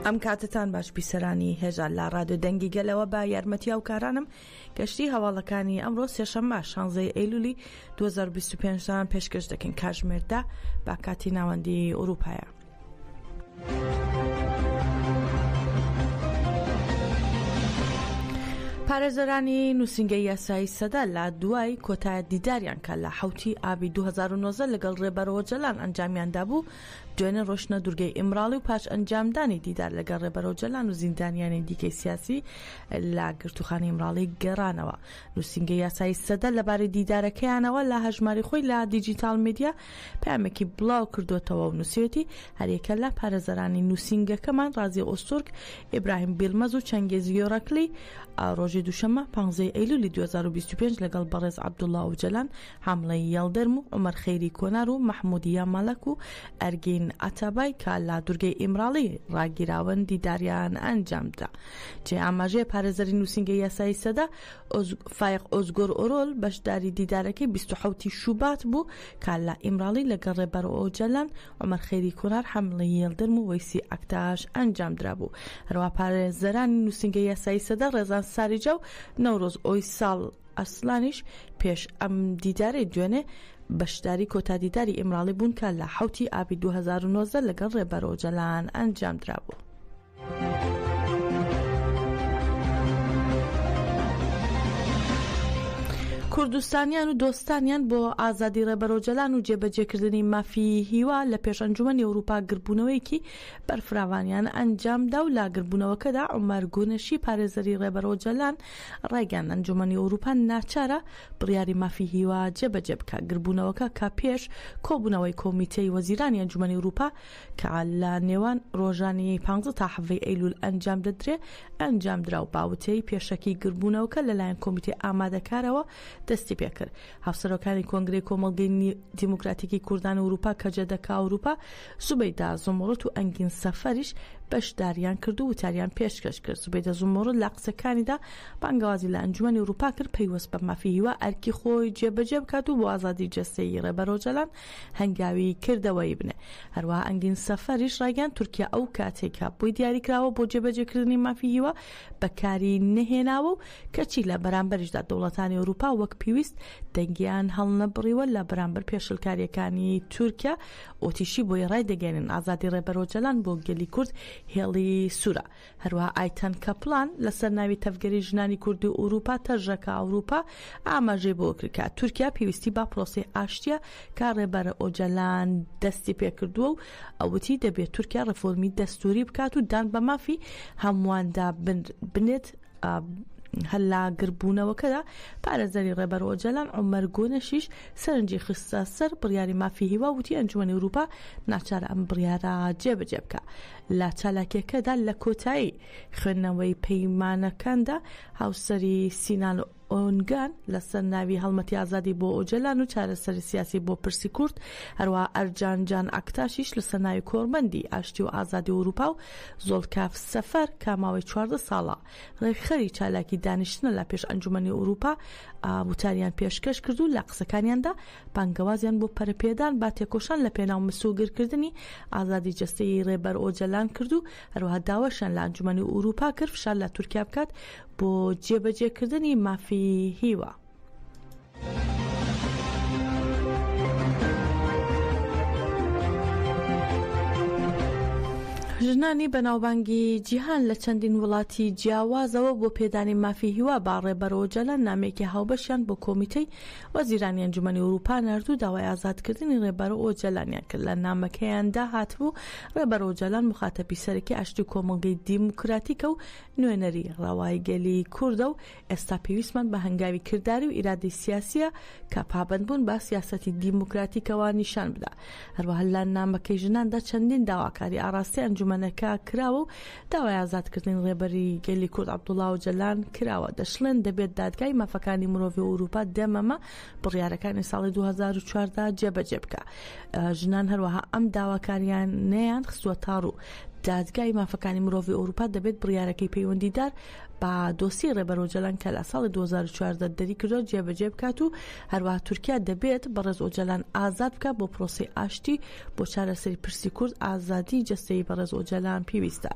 ئەم کاتتان باش بیسەرانی هێژان لا ڕادیۆ دەنگی گەلەوە بە یارمەتی هاوکارانم گەشتی هەواڵەکانی ئەمڕۆ سێشەممە 16 ئەیلولی 2025 پێشکەش دەکەین کاتژمێردا با کاتی ناوەندی ئەوروپایە. پارێزەرانی نووسینگەی یاسایی سەدا لە دوای کۆتایە دیداریان کە لە حوتی ئابی 2009 لەگەڵ ڕێبەرەوە جەلان ئەنجامیاندا بوو دوێنێ ڕۆشنە دوورگەی ئیمراڵی و پاش ئەنجامدانی دیدار لەگەڵ ڕێبەرەوە جەلان و زیندانیانی دیکەی سیاسی لە گرتوخانەی ئیمراڵی گەڕانەوە. نووسینگەی یاسایی سەدا لەبارەی دیدارەکەیانەوە لە هەژماری خۆی لە دیجیتال میدیا پامێکی بڵاو کردوتەوە و نووسێتی هەرێکە لە پارێزەرانی نووسینگەکەمان ڕازی ئۆستورک، ئیبراهیم بیلمەز و چەنگێز یۆڕەکلی ڕۆژی دووشەممە 15 ئەیلولی 2025 لەگەڵ بەڕێز عەبدوڵڵا ئۆجەلان حاملەی یەڵدەرم و عومەر خەیری کۆنار و مەحموودیە مەلەک و ئەرگین ئەتەبای کە لە دوورگەی ئیمراڵی ڕاگیراون دیداریان ئەنجامدا. جێ ئاماژەیە پارێزەری نووسینگەی یاسایی سەدا فایق ئۆزگۆر ئۆرۆل بەشداری دیدارەکەی 27 شوبات بوو کە لە ئیمراڵی لەگەڵ ڕێبەرەوە ئۆجەلان عومەر خەیری کۆنار حاملەی یەڵدەرم و وەیسی ئەکتاش ئەنجامدرا بوو. هەروە پارێزەرانی نووسینگەی یاسایی سەدا ڕێزان ساریجا و نەورۆز ئۆی ساڵ ئەسلانیش پێش ئەم دیدارەی دوێنێ بەشداری کۆتادیداری ئیمراڵی بوون کە لە حوتی ئابی 2009 لەگەڵ ڕێبەرەوە جەلان ئەنجامدرا بوو. کوردستانیان و دۆستانیان بۆ ئازادی ڕێبەرەوە جەلان و جێبەجێکردنی مافی هیوا لە پێش ئەنجومەنی ئەوروپا گربوونەوەیەکی بەرفراوانیان ئەنجامدا و لا گربوونەوەکەدا عومەر گۆنەشی پارێزەری ڕێبەرەوە جەلان ڕایگەیاند ئەنجومەنی ئەوروپا ناچارە بڕیاری مافی هیوا جێبەجێ بکات. گربوونەوەکە کە پێش کۆبوونەوەی کۆمیتەی وەزیرانی ئەنجومەنی ئەوروپا کە لە نێوان ڕۆژانی 15 تا 7 ئەیلول ئەنجام دەدرێت ئەنجامدرا و باوتەی پێشەکی گربوونەوەکە لەلایەن کۆمیتەی ئامادەکارەوە دەستی پێکرد. هەفسەرەکانی کۆنگرەی کۆمەڵگەی دیموکراتیکی کوردان ئەوروپا کە جێدەکا ئەوروپا زوبەیدا زۆمۆڕەت و ئەنگین سەفەریش بەشداریان کرد و وتاریان پێشکەش کرد. زوبەیدە زۆمۆڕەت لە قسەکانیدا بانگوازی لە ئەنجومەنی ئەوروپا کرد پەیوەست بە مافی هیوا ئەرکی خۆی جێبەجێ بکات و بۆ ئازادی جەستەیی ڕێبەرەوە جەلان هەنگاوی کردەوەی بنێ. هەروەها ئەنگین سەفەریش ڕایگەیاند تورکیا ئەو کاتێکە بۆی دیاریکراوە بۆ جێبەجێکردنی مافی هیوا بەکاری نەهێناوە و کەچی لە بەرامبەریشدا دەوڵەتانی ئەوروپا وەک پێویست دەنگیان هەڵنەبڕیوە لە بەرامبەر پێشلکاریەکانی تورکیا ئۆتیشی بۆی ڕای دەگەێنن ئازادی ڕێبەرەوە جەلان بۆ گەلی کورد هێڵی سوورە. هەروەها ئایتەن کەپڵان لەسەر ناوی تەفگەری ژنانی کوردی ئەوروپا تەژەکە ئەوروپا ئاماژەی بۆ کرد تورکیا پێویستی با پرۆسی ئاشتیە کە ڕێبەرەوە جەلان دەستی پێکردووە و ئەوتی دەبێت تورکیا ڕفۆرمی دەستوری بکات و دان بە مافی هەموواندا بنێت. هەلا گربوونەوەکەدا پارێزەری ڕێبەرەوە جەلان عومەر گۆنەشیش سەرنجی خستە سەر بڕیاری مافی هیوا وتی ئەنجومەنی ئەوروپا ناچارە ئەم بڕیارە جێبەجێ بکە. لە چالاکیەکەدا لە کۆتایی خوێندنەوەی پەیمانەکاندا هاوسەری سینان ئۆنگان لەسەر ناوی هەڵمەتی ئازادی بۆ ئۆجەلان و چارەسەری سیاسی بۆ پرسی کورد هەروە ئەرجانجان ئەکتاشیش لەسەر ناوی کۆرمەندی ئاشتی و ئازادی ئەوروپا و زۆڵکاف سەفەر کاماوەی 14 ساڵە ڕێکخەری چالاکی دانیشتنە لە پێش ئەنجومەنی ئەوروپا وتاریان پێشکەش کرد و لە قسەکانیاندا بانگەوازیان بۆ پەرپێدان با تێکۆشان لە پێناو مسوگرکردنی ئازادی جەستەیی ڕێبەرەوە جەلان کرد و هەروەها داوەشان لە ئەنجومەنی ئەوروپا کرد فشار لە تورکیا بکات بۆ جێبەجێکردنی مافی هیوا. ژنانی بەناوبانگی جیهان لە چەندین وڵاتی جیاوازەوە بۆ پێدانی مافی هیوا با ڕێبەرەوە جەلان نامێکی هاوبەشیان بۆ کۆمیتەی وەزیرانی ئەنجومەنی ئەوروپا نردوو داوای ئازادکردنی ڕێبەرەوە جەلانیان کرد. لە نامەکەیاندا هاتبوو ڕێبەرەوە جەلان مخاتەبی سەرەکی ئاشتی کۆمەڵگەی دیموکراتیکە و نوێنەری ڕاوای گەلی کوردە و ئێستا پێویستمان بە هەنگاوی کردداری و ئیرادەی سیاسیە کە پابەندبوون با سیاسەتی دیموکراتیکەوە نیشان بدا. هەروەها لە نامەکەی ژناندا چەندین داواکاری ئاراستی ئەنجومەنەکە کراوە و داوای ئازادکردنی ڕێبەری گەلی کورد عەبدوڵڵا ئۆجەلان کراوە. دەشڵێن دەبێت دادگای مافەکانی مرۆڤی ئەوروپا دەمەمە بڕیارەکانی ساڵی 2014 جێبەجێ بکە. ژنان هەروەها ئەم داواکاریان نەیان خستووە تاڕوو دادگای مافەکانی مرۆڤی ئەوروپا دەبێت بڕیارەکەی پەیوەندیدار با دۆسی ڕێبەرۆجەلان کە لە ساڵی 2014 دەری کردو جێبەجێ بکات و هەروەها تورکیا دەبێت بەڕێز ئۆجەلان ئازاد بکات بۆ پرۆسی ئاشتی بۆ چارەسەری پرسی کورد ئازادی جەستەیی بەڕێز ئۆجەلان پێویستە.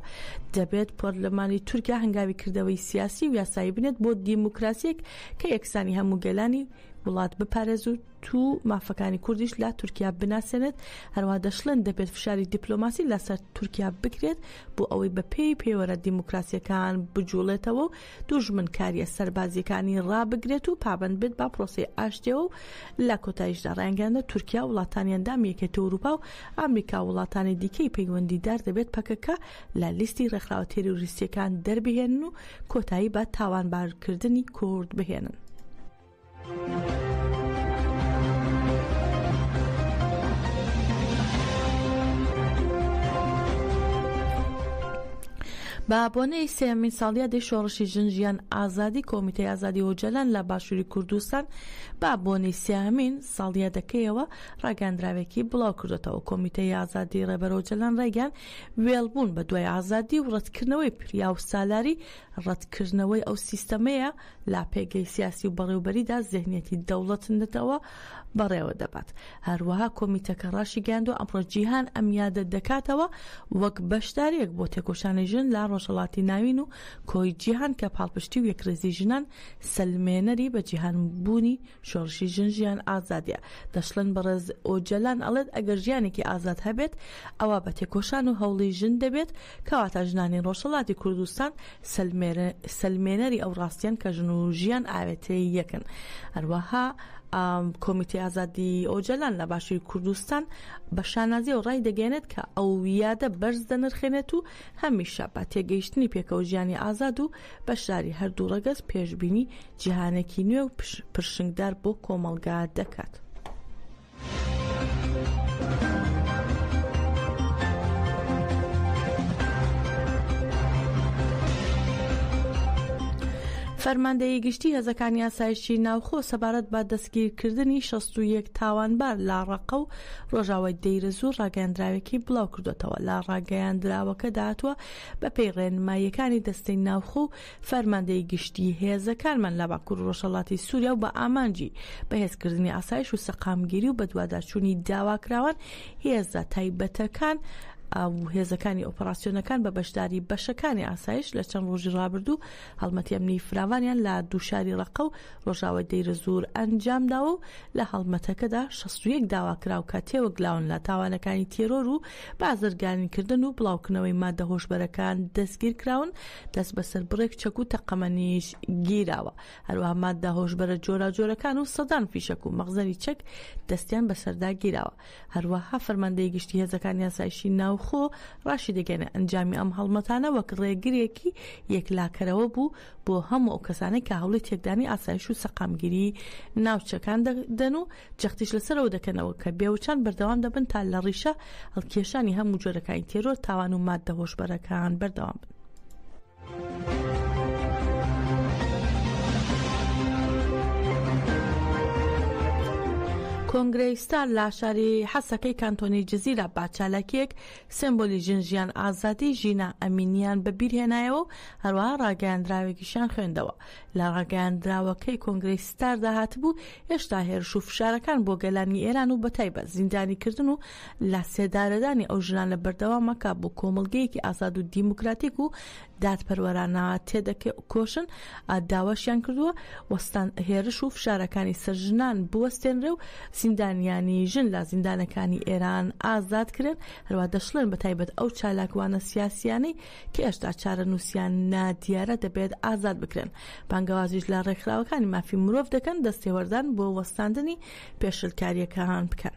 دەبێت پەرلەمانی تورکیا هەنگاوی کردەوەی سیاسی و یاسایی بنێت بۆ دیموکراسیەک کە یەکسانی هەموو گەلانی وڵات بپارێز و تو مافەکانی کوردیش لە تورکیا بناسێنێت. هەروەها دەشڵێن دەبێت فشاری دیپلۆماسی لەسەر تورکیا بکرێت بۆ ئەوەی بە پێی پێوەرە دیموکراسیەکان بجوڵێتەوە و دوژمنکاریە سەربازیەکانی ڕابگرێت و پابند بێت با پرۆسی ئاشتیەوە و لە کۆتاییشدا ڕایانگەاندە تورکیا وڵاتانی ئەندامی یەکێتی ئەوروپا و ئەمریکا وڵاتانی دیکەی پەیوەندیدار دەبێت پەکەکە لە لیستی ڕێکخراوە تێروریستیەکان دەربهێنن و کۆتایی بە تاوانبارکردنی کورد بهێنن. با بۆنەی سێمین ساڵیادی شۆڕشی ژنجیان ئازادی کۆمیتەی ئازادی ئۆجەلان لە باشووری کوردستان با بۆنەی سێمین ساڵیادەکەیەوە ڕاگەاندراوێکی بڵاو کردێتەوە. کۆمیتەی ئازادی ڕێبەر ئۆجەلان ڕێگەیان وێڵبوون بە دوای ئازادی و ڕەتکردنەوەی پریا و سالاری ڕەتکردنەوەی ئەو سیستەمەیە لا پێگەی سیاسی و بەڕێوەبەریدا زێهنیەتی دەوڵەتندێتەوە بەڕێوە دەبات. هەروەها کۆمیتەکە ڕاشی گەاندووە ئەمڕۆ جیهان ئەم یادە دەکاتەوە وەک بەشدارێک بۆ تێکۆشانی ژن لە ڕۆژهەڵاتی ناوین و کۆی جیهان کە پاڵپشتی و یەکرێزی ژنان سلمێنەری بە جیهان بوونی شۆڕشی ژنجیان ئازادیە. دەشڵێن بەڕێز ئۆجەلان ئەڵێت ئەگەر ژیانێکی ئازاد هەبێت ئەوە بە تێکۆشان و هەوڵی ژن دەبێت کەواتە ژنانی ڕۆژهەڵاتی کوردستان سلمێنەری ئەو ڕاستیان کە ژن و ژیان ئاوێتەی یەکن. هەروەها کۆمیتەی ئازادی ئۆجەلان لە باشووری کوردستان بە شانازی و ڕای دەگەێنێت کە ئەو یادە بەرز دەنرخێنێت و هەمیشە بە تێگەیشتنی پێکەوە ژیانی ئازاد و بەشداری هەردوو ڕەگەز پێشبینی جیهانێکی نوێ و پرشنگدار بۆ کۆمەلگا دەکات. فەرماندەیی گشتی هێزەکانی ئاسایشی ناوخۆ سەبارەت بە دەستگیرکردنی 61 تاوانبار لە ڕەقە و ڕۆژاوای دەیرەزوو ڕاگەاندراوێکی بڵاو کردوێتەوە. لە ڕاگەیاندراوەکە داهاتووە بەپێی ڕێنماییەکانی دەستەی ناوخۆ و فەرماندەیی گشتی هێزەکانمان لە باکوور ڕۆژهەڵاتی سووریا و بە ئامانجی بەهێزکردنی ئاسایش و سەقامگیری و بە دووادارچوونی داواکراوان هێزە تایبەتەکان و هێزەکانی ئۆپەراسیۆنەکان بە بەشداری بەشەکانی ئاسایش لە چەند ڕۆژی ڕابردوو هەڵمەتی ئەمنی فراوانیان لە دووشاری ڕەقە و ڕۆژاوای دەیرەزوور ئەنجامداوە و لە هەڵمەتەکەدا 61 داواکراو کە تێوەگلاون لە تاوانەکانی تێرۆر و بازرگانیکردن و بڵاوکردنەوەی مادە هۆشبەرەکان دەستگیر کراون. دەست بەسەر بڕێک چەک و تەقەمەنیش گیراوە. هەروەها مادە هۆشبەرە جۆراجۆرەکان و سەدان فیشەک و مەغزەری چەک دەستیان بەسەردا گیراوە. هەروەها فەرماندەی گشتی هێزەکانی ئاسایشی ناو خۆ ڕاشی دەگەنە ئەنجامی ئەم هەڵمەتانە وەک ڕێگرێکی یەکلاکەرەوە بوو بۆ هەموو ئەو کەسانەی کە هەوڵی تێکدانی ئاسایش و سەقامگیری ناوچەکان دەن و جەختیش لەسەرەوە دەکەنەوە کە بێوچان بەردەوام دەبن تا لە ڕیشە هەڵکێشانی هەموو جۆرەکانی تێرۆر تاوان و مادە هۆشبەرەکان بەردەوام بن. کۆنگرەیستان لە شاری حەسەکەی کانتۆنی جزیرە باچالەکێک سمبۆلی ژنجیان ئازادی ژینە ئەمینیان بەبیرهێنایەوە و هەروەها ڕاگەیاندراوێکیشان خوێندەوە. لە ڕاگەیاندراوەکەی کۆنگرەیستار داهاتبوو هێشتا هێرش و فشارەکان بۆ گەلانی ئێران و بەتایبەت زیندانیکردن و لە سێدارەدانی ئەو ژنان لە بەردەوامەکە بۆ کۆمەڵگەیەکی ئازاد و دیموکراتیک و دادپەروەرانە تێدەکۆشن داواشیان کردووە وەستان هێرش و فشارەکانی سەر ژنان بوەستێنرێ و زیندانیانی ژن لە زیندانەکانی ئێران ئازاد کرێن. هەروە دەشڵێن بەتایبەت ئەو چالاکوانە سیاسیانەی کە هێشتا چارە نووسیان نادیارە دەبێت ئازاد بکرێن. بانگەوازیش لە ڕێکخراوەکانی مافی مرۆڤ دەکەن دەستێوەردان بۆ وەستاندنی پێشلکاریەکان بکەن.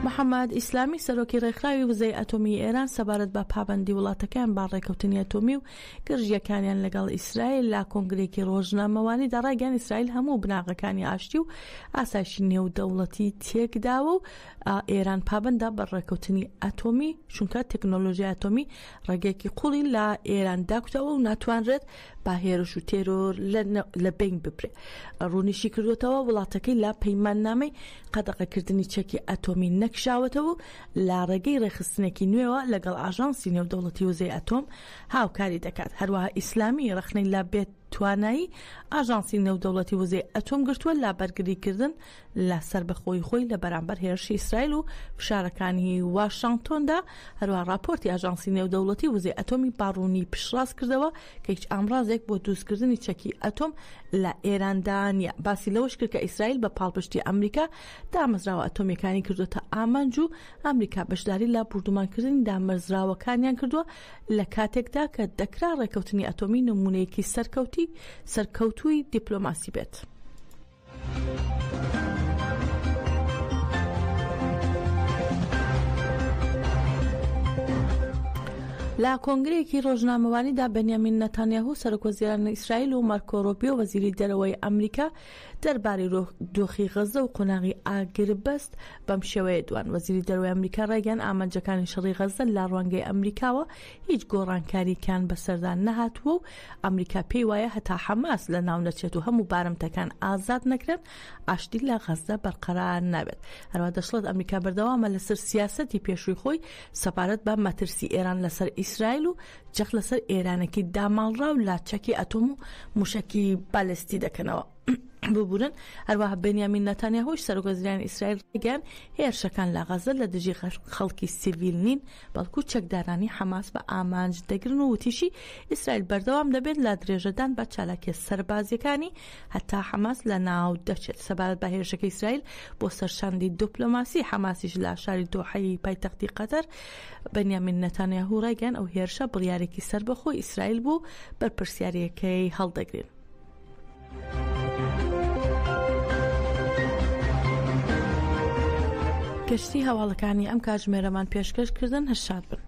محەممەد ئیسلامی سەرۆکی ڕێکخراوی وزەی ئەتۆمی ئێران سەبارەت بە پابەندی وڵاتەکان با ڕێکەوتنی ئەتۆمی و گرژیەکانیان لەگەڵ ئیسرائیل لا کۆنگرێکی ڕۆژنامەوانی دەڕایگەیان ئیسرائیل هەموو بناغەکانی ئاشتی و ئاسایشی نێودەوڵەتی تێکداوە و ئێران پابەندە بە ڕێکەوتنی ئەتۆمی چونکە تەکنۆلۆژیای ئەتۆمی ڕێگەیەکی قوڵی لە ئێران داکوتەوە و ناتوانرێت با هێرش و تێرۆر لە بین ببرێ. ڕوونیشی کردوتەوە وڵاتەکەی لا پەیماننامەی قەدەغەکردنی چەکی ئەتۆمی نەکشاوەتەوە لا ڕێگەی ڕێخستنێکی نوێوە لەگەڵ ئاژانسی نێودەوڵەتی وزەی ئەتۆم هاوکاری دەکات. هەروەها ئیسلامی ڕخنەی لا بێت توانایی ئاژانسی نێودەوڵەتی وزەی ئەتۆم گرتووە لا بەرگریکردن لە سەر بەخۆی خۆی لە بەرامبەر هێرشی ئیسرائیل و فشارەکانی واشنگتۆندا. هەروەها راپۆرتی ئاژانسی نێودەوڵەتی وزەی ئەتۆمی باڕوونی پشتڕاست کردەوە کە هیچ ئامڕازێک بۆ دروستکردنی چەکی ئەتۆم لە ئێراندا نیە. باسی لەوەش کرد کە ئیسرائیل بە پاڵپشتی ئەمریکا دامەزراوە ئەتۆمیەکانی کردوتە ئامانج و ئەمریکا بەشداری لە بوردومانکردنی دامەزراوەکانیان کردووە لە کاتێکدا کە دەکرا ڕێکەوتنی ئەتۆمی نمونەیەکی سەرکەوتووی دیپلۆماسی بێت. لا کۆنگرەیەکی ڕۆژنامەوانیدا بەنیامین نەتانیاهو سەرۆکوەزیرانی ئیسرائیل و مارکۆ ڕۆبیۆ وەزیری دەرەوەی ئەمریکا دەربارەی دۆخی غەزە و قۆناغی ئاگربەست بەم شێوەیە دوان. وەزیری دەرەوەی ئەمریکا ڕایگەیاند ئامانجەکانی شەڕی غەزە لە ڕوانگەی ئەمریکاوە هیچ گۆڕانکارییان بەسەردان نەهاتووە و ئەمریکا پێی وایە هەتا حەماس لە ناو نەچێت و هەموو بارمتەکان ئازاد نەکرێن ئاشتی لە غەزە بەرقەرار نابێت. هەروە دەشڵێت ئەمریکا بەردەوامە لەسەر سیاسەتی پێشووی خۆی سەبارەت بە مەترسی ئێران لەسەر ئیسرائیل و جەخ لەسەر ئێرانێکی داماڵرا و لاچەکی ئەتۆم و موشکی بالستی دەکەنەوە ببورن. هەروەها بەنیامین نەتانیاهوش سەرۆکوەزیرانی ئیسرائیل ڕایگەیاند هێرشەکان لە غەزە لە دژی خەڵکی سیڤیل نین بەڵکو چەکدارانی حەماس بە ئامانج دەگرن و وتیشی ئیسرائیل بەردەوام دەبێت لە درێژەدان بە چالاکی سەربازیەکانی هەتا حەماس لە ناو دەچێت. سەبارەت بە هێرشەکەی ئیسرائیل بۆ سەرشاندی دیپلۆماسی حەماسیش لە شاری دۆحەی پایتەختی قەتەر بەنیامین نەتانیاهو ڕایگەیاند ئەو هێرشە بڕیارێکی سەربەخۆی ئیسرائیل بوو بەرپرسیاریەکەی هەڵدەگرێن. گەشتی هەواڵەکانی ئەم کاتژمێرەمان پێشکەشکردن هەشاد بن.